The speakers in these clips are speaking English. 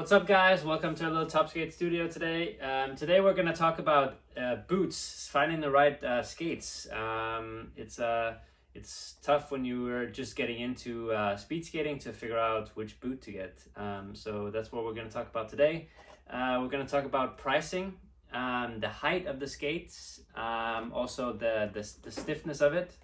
What's up, guys? Welcome to a little Top Skate studio today. Today we're going to talk about boots, finding the right skates. It's tough when you are just getting into speed skating to figure out which boot to get. So that's what we're going to talk about today. We're going to talk about pricing, the height of the skates, also the stiffness of it.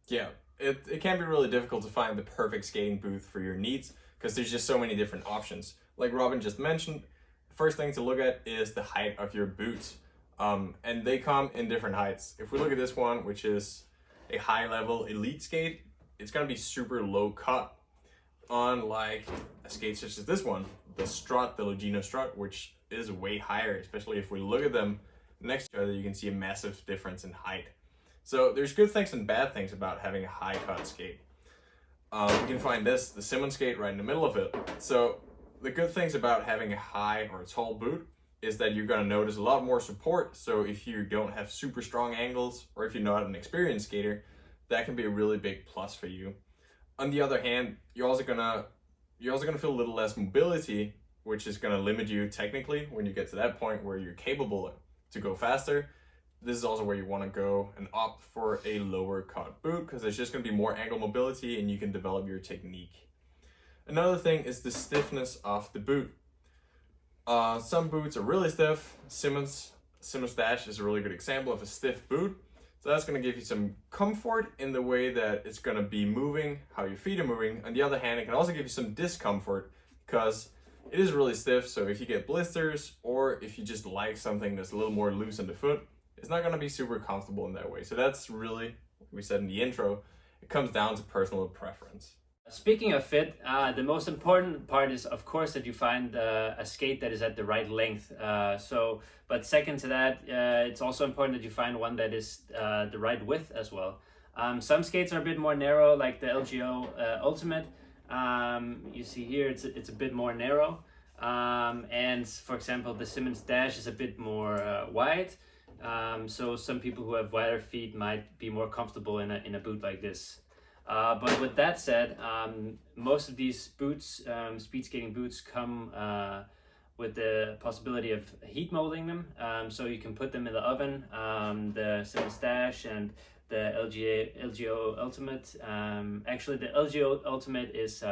Yeah, it can be really difficult to find the perfect skating boot for your needs because there's just so many different options. Like Robin just mentioned, the first thing to look at is the height of your boots. And they come in different heights. If we look at this one, which is a high level elite skate, it's gonna be super low cut. Unlike a skate such as this one, the strut, the Lugino strut, which is way higher, especially if we look at them next to each other, you can see a massive difference in height. So there's good things and bad things about having a high cut skate. You can find the Simmons skate right in the middle of it. So the good things about having a high or a tall boot is that you're going to notice a lot more support. So if you don't have super strong angles, or if you're not an experienced skater, that can be a really big plus for you. On the other hand, you're also gonna feel a little less mobility, which is gonna limit you technically when you get to that point where you're capable to go faster. This is also where you want to go and opt for a lower cut boot because there's just going to be more angle mobility and you can develop your technique. Another thing is the stiffness of the boot. Some boots are really stiff. Simmons Dash is a really good example of a stiff boot. So that's going to give you some comfort in the way that it's going to be moving, how your feet are moving. On the other hand, it can also give you some discomfort because it is really stiff. So if you get blisters or if you just like something that's a little more loose on the foot, it's not going to be super comfortable in that way. So that's really, like we said in the intro, it comes down to personal preference. Speaking of fit, the most important part is, of course, that you find a skate that is at the right length. But second to that, it's also important that you find one that is the right width as well. Some skates are a bit more narrow, like the LGO Ultimate. You see here, it's a bit more narrow. And for example, the Simmons Dash is a bit more wide. So some people who have wider feet might be more comfortable in a boot like this. But with that said, most of these boots, speed skating boots, come with the possibility of heat molding them. So you can put them in the oven, the Simmons Dash and the LGO Ultimate. Actually, the LGO Ultimate is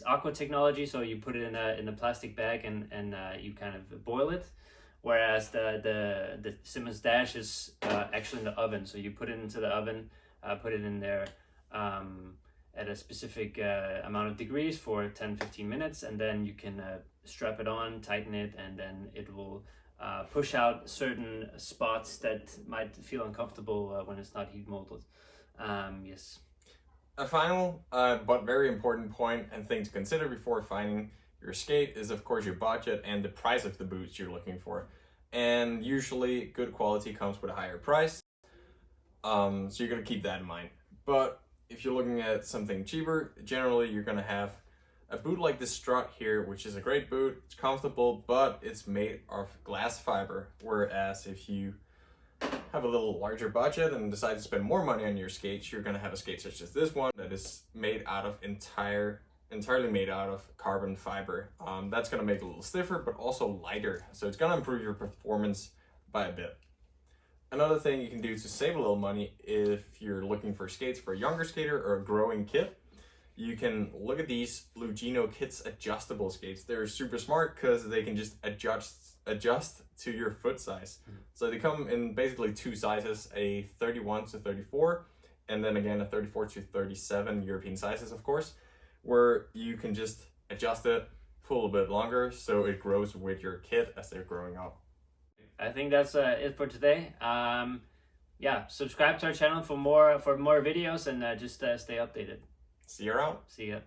aqua technology, so you put it in a plastic bag and you kind of boil it. Whereas the Simmons Dash is actually in the oven, so you put it into the oven, put it in there at a specific amount of degrees for 10-15 minutes, and then you can strap it on, tighten it, and then it will push out certain spots that might feel uncomfortable when it's not heat molded. Yes. A final but very important point and thing to consider before finding your skate is, of course, your budget and the price of the boots you're looking for. And usually good quality comes with a higher price, so you're going to keep that in mind. But if you're looking at something cheaper, generally you're going to have a boot like this strut here, which is a great boot. It's comfortable, but it's made of glass fiber. Whereas if you have a little larger budget and decide to spend more money on your skates, you're going to have a skate such as this one that is made out of entirely made out of carbon fiber. That's going to make it a little stiffer, but also lighter. So it's going to improve your performance by a bit. Another thing you can do to save a little money if you're looking for skates for a younger skater or a growing kid, you can look at these Lugino Kids adjustable skates. They're super smart because they can just adjust to your foot size. So they come in basically two sizes, a 31 to 34, and then again a 34 to 37 European sizes, of course, where you can just adjust it, pull a bit longer so it grows with your kid as they're growing up. I think that's it for today. Yeah, subscribe to our channel for more videos and just stay updated. See you around. See ya.